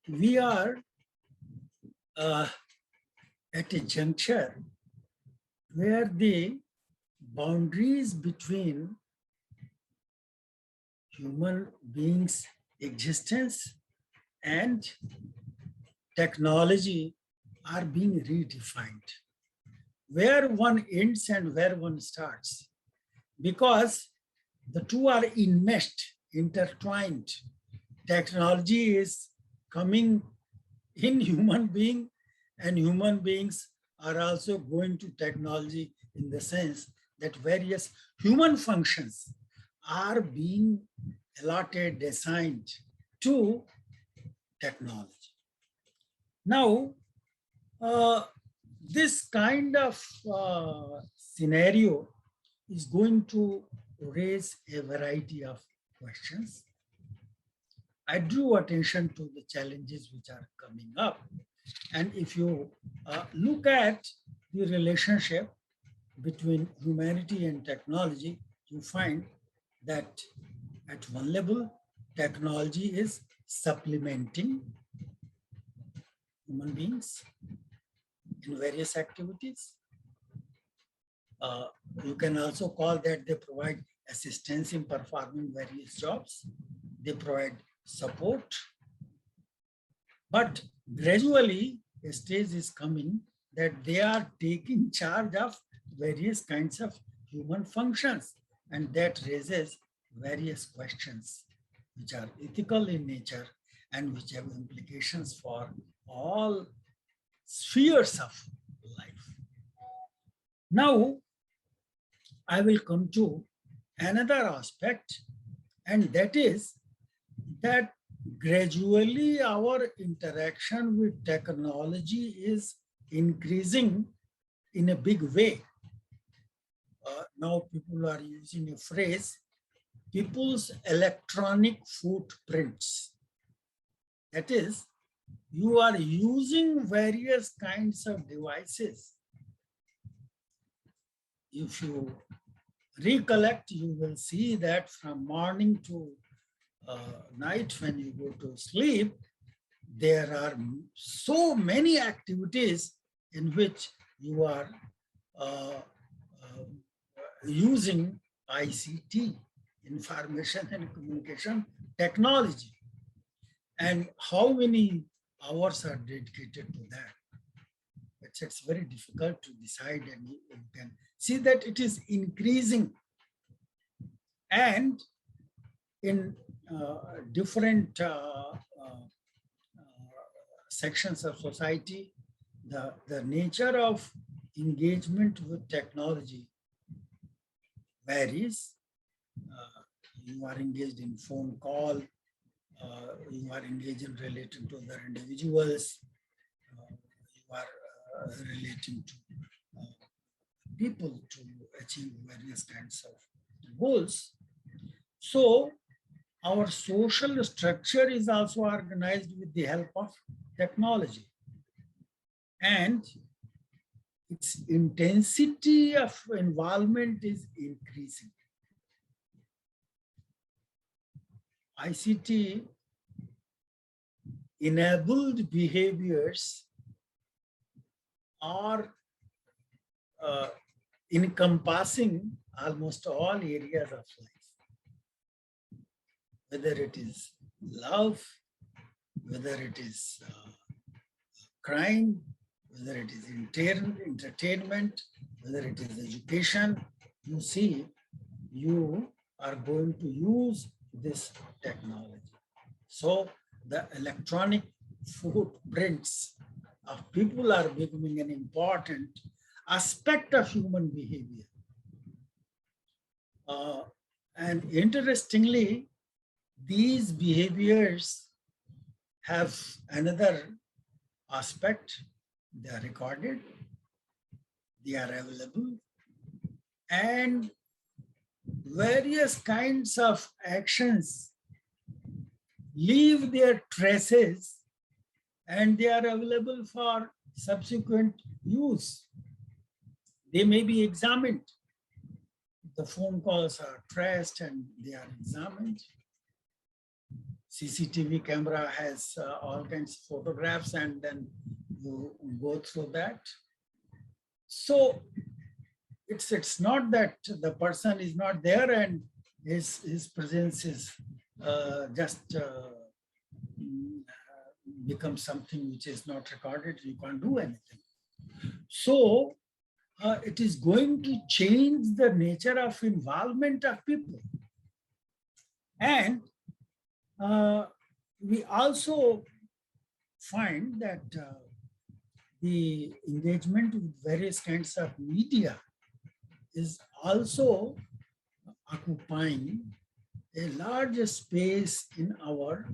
we are at a juncture where the boundaries between human beings' existence and technology are being redefined. Where one ends and where one starts, because the two are enmeshed, intertwined. Technology is coming in human being, and human beings are also going to technology in the sense that various human functions are being allotted, assigned to technology. Now, this kind of scenario is going to raise a variety of questions. I drew attention to the challenges which are coming up. And if you look at the relationship between humanity and technology, you find that at one level, technology is supplementing human beings in various activities. You can also call that they provide assistance in performing various jobs. They provide support. But gradually, a stage is coming that they are taking charge of various kinds of human functions, and that raises various questions which are ethical in nature and which have implications for all spheres of life. Now, I will come to another aspect, and that is that gradually our interaction with technology is increasing in a big way. Now people are using a phrase, people's electronic footprints. That is, you are using various kinds of devices. If you recollect, you will see that from morning to night when you go to sleep, there are so many activities in which you are using ICT, information and communication technology. And how many hours are dedicated to that? It's very difficult to decide, and you can see that it is increasing. And in different sections of society, the nature of engagement with technology varies. You are engaged in phone call, you are engaged in relating to other individuals, you are relating to people to achieve various kinds of goals. So our social structure is also organized with the help of technology, and its intensity of involvement is increasing. ICT enabled behaviors are encompassing almost all areas of life, whether it is love, whether it is crime, whether it is entertainment, whether it is education. You see, you are going to use this technology. So the electronic footprints of people are becoming an important aspect of human behavior. And interestingly, these behaviors have another aspect. They are recorded, they are available, and various kinds of actions leave their traces, and they are available for subsequent use. They may be examined. The phone calls are traced and they are examined. CCTV camera has all kinds of photographs, and then you go through that. So it's not that the person is not there and his presence is just becomes something which is not recorded. You can't do anything. So it is going to change the nature of involvement of people. And we also find that the engagement with various kinds of media is also occupying a larger space in our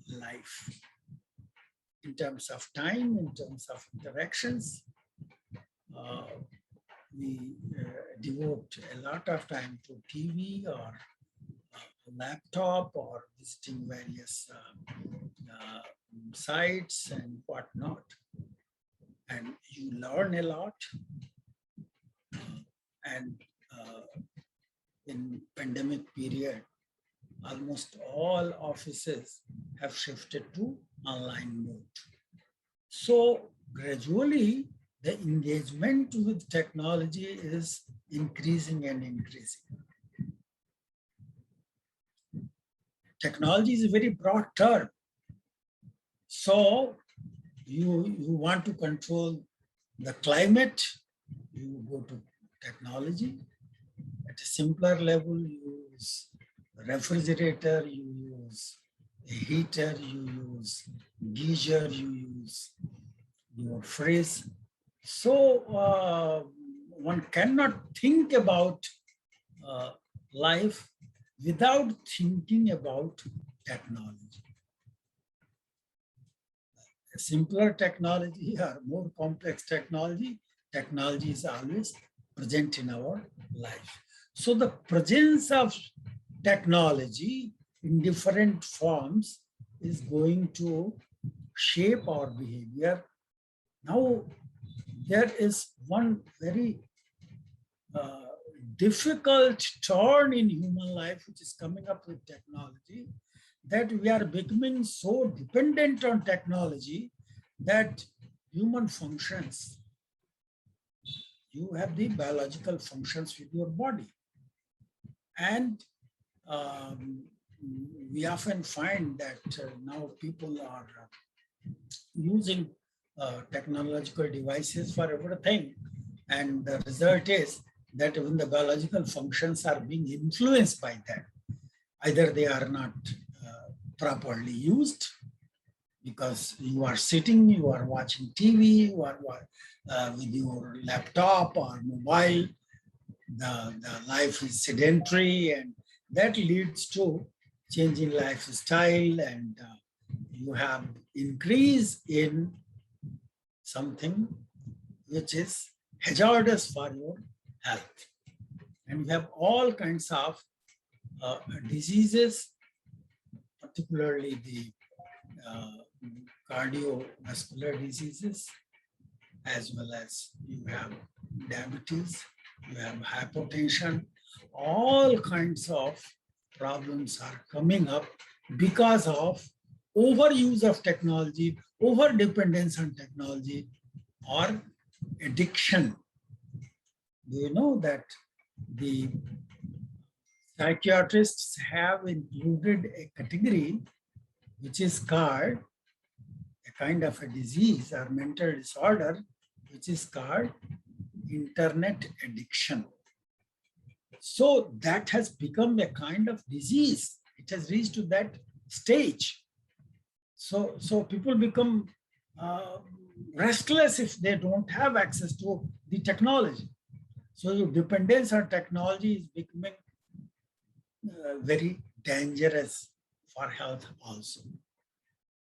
life, in terms of time, in terms of interactions. We devote a lot of time to TV or laptop or visiting various sites and whatnot. And you learn a lot. And in pandemic period, almost all offices have shifted to online mode. So gradually, the engagement with technology is increasing and increasing. Technology is a very broad term. So you want to control the climate, you go to technology. At a simpler level, you use a refrigerator, you use a heater, you use geyser, you use your fridge. So one cannot think about life without thinking about technology. A simpler technology or more complex technology, technology is always present in our life. So the presence of technology in different forms is going to shape our behavior. Now, there is one very difficult turn in human life which is coming up with technology, that we are becoming so dependent on technology that human functions, you have the biological functions with your body. And we often find that now people are using technological devices for everything. And the result is that even the biological functions are being influenced by that. Either they are not properly used because you are sitting, you are watching TV, you are with your laptop or mobile, the life is sedentary, and that leads to change in lifestyle, and you have increase in something which is hazardous for your health. And we have all kinds of diseases, particularly the cardiovascular diseases, as well as you have diabetes, you have hypertension. All kinds of problems are coming up because of overuse of technology, over dependence on technology, or addiction. Do you know that the psychiatrists have included a category which is called a kind of a disease or mental disorder, which is called internet addiction. So that has become a kind of disease. It has reached to that stage. So people become restless if they don't have access to the technology. So your dependence on technology is becoming very dangerous for health also.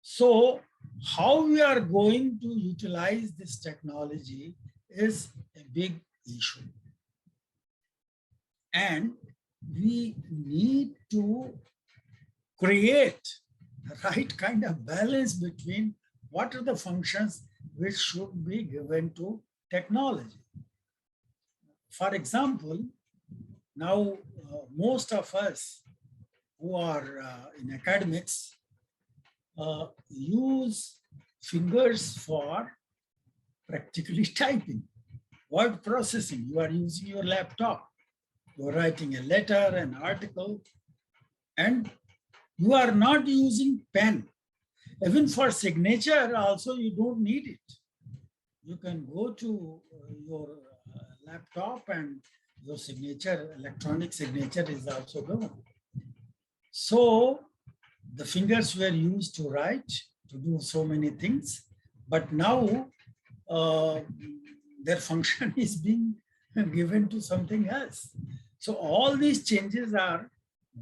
So how we are going to utilize this technology is a big issue. And we need to create the right kind of balance between what are the functions which should be given to technology. For example, now most of us who are in academics use fingers for practically typing, word processing. You are using your laptop. You are writing a letter, an article, and you are not using pen. Even for signature also, you don't need it. You can go to your laptop and your signature, electronic signature is also given. So the fingers were used to write, to do so many things, but now their function is being given to something else. So all these changes are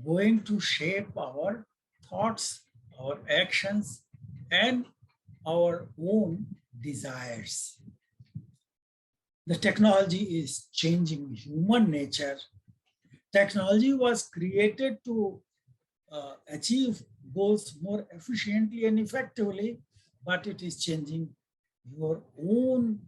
going to shape our thoughts, our actions, and our own desires. The technology is changing human nature. Technology was created to achieve goals more efficiently and effectively, but it is changing your own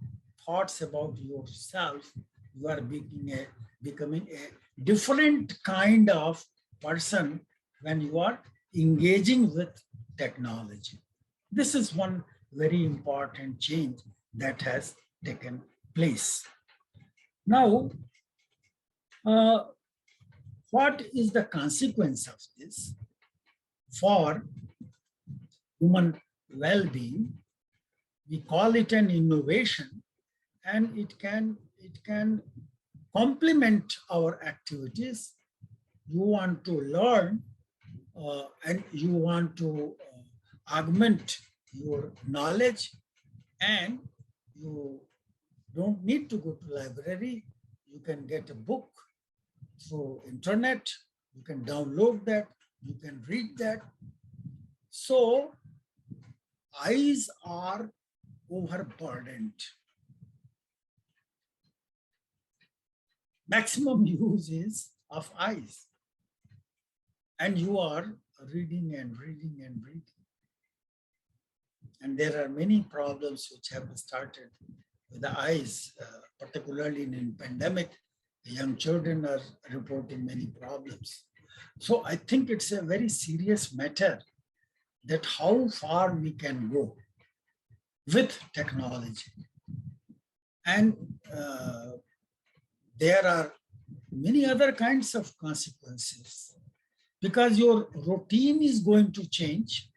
thoughts about yourself. You are becoming a different kind of person when you are engaging with technology. This is one very important change that has taken place. Now, what is the consequence of this for human well-being? We call it an innovation, and it can complement our activities. You want to learn and you want to augment your knowledge, and you don't need to go to library. You can get a book through internet. You can download that. You can read that. So eyes are overburdened. Maximum use is of eyes. And you are reading and reading and reading. And there are many problems which have started with the eyes, particularly in pandemic. Young children are reporting many problems. So I think it's a very serious matter that how far we can go with technology. And there are many other kinds of consequences because your routine is going to change,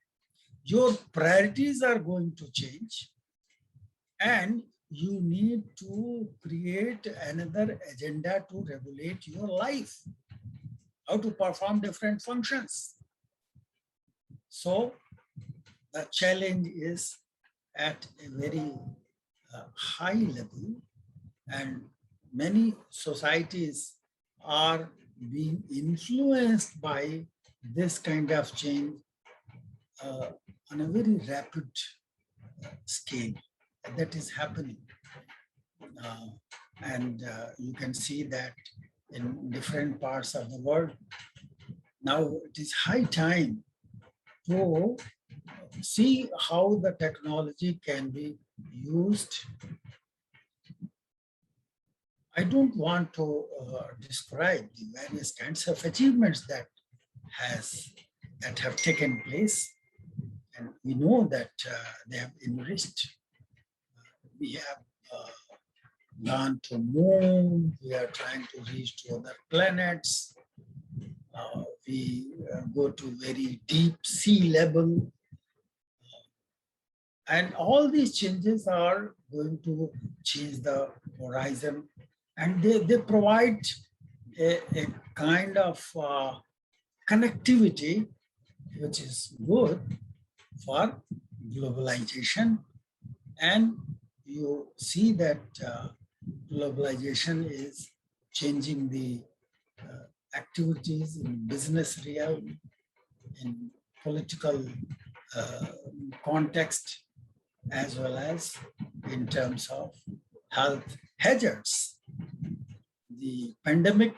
your priorities are going to change, and you need to create another agenda to regulate your life, how to perform different functions. So the challenge is at a very high level, and many societies are being influenced by this kind of change on a very rapid scale that is happening. And you can see that in different parts of the world. Now it is high time to see how the technology can be used. I don't want to describe the various kinds of achievements that have taken place, and we know that they have enriched. We have gone to moon. We are trying to reach to other planets. We go to very deep sea level. And all these changes are going to change the horizon, and they provide a kind of connectivity which is good for globalization. And you see that globalization is changing the activities in business realm, in political context, as well as in terms of health hazards. The pandemic,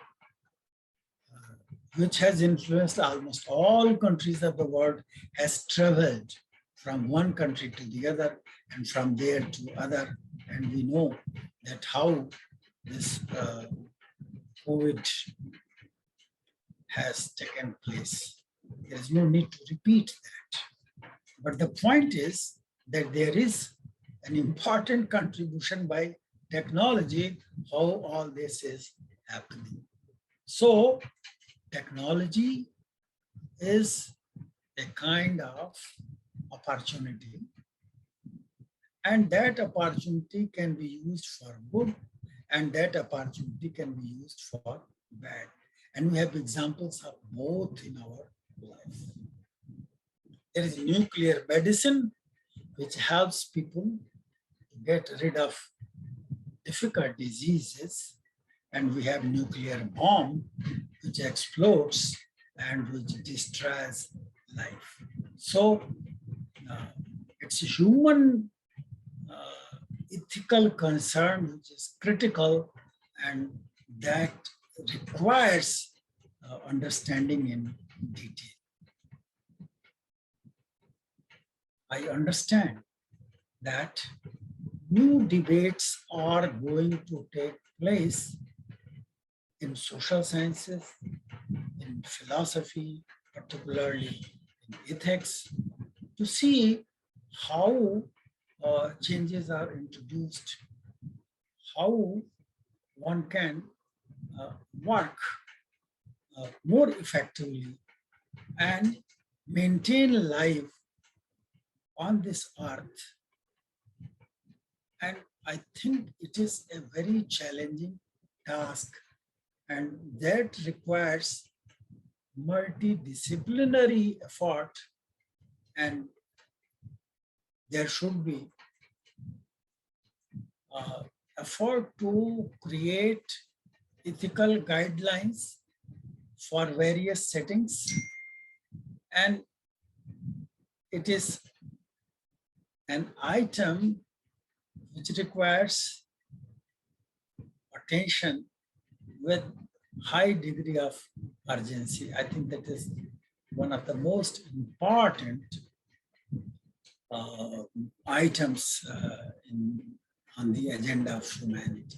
which has influenced almost all countries of the world, has traveled from one country to the other and from there to other. And we know that how this COVID has taken place. There is no need to repeat that. But the point is that there is an important contribution by technology, how all this is happening. So technology is a kind of opportunity, and that opportunity can be used for good, and that opportunity can be used for bad. And we have examples of both in our life. There is nuclear medicine, which helps people get rid of difficult diseases, and we have nuclear bomb, which explodes and which destroys life. So it's a human ethical concern which is critical, and that requires understanding in detail. I understand that new debates are going to take place in social sciences, in philosophy, particularly in ethics, to see how changes are introduced, how one can work more effectively and maintain life on this earth. And I think it is a very challenging task, and that requires multidisciplinary effort, and there should be effort to create ethical guidelines for various settings, and it is an item which requires attention with high degree of urgency. I think that is one of the most important items on the agenda of humanity.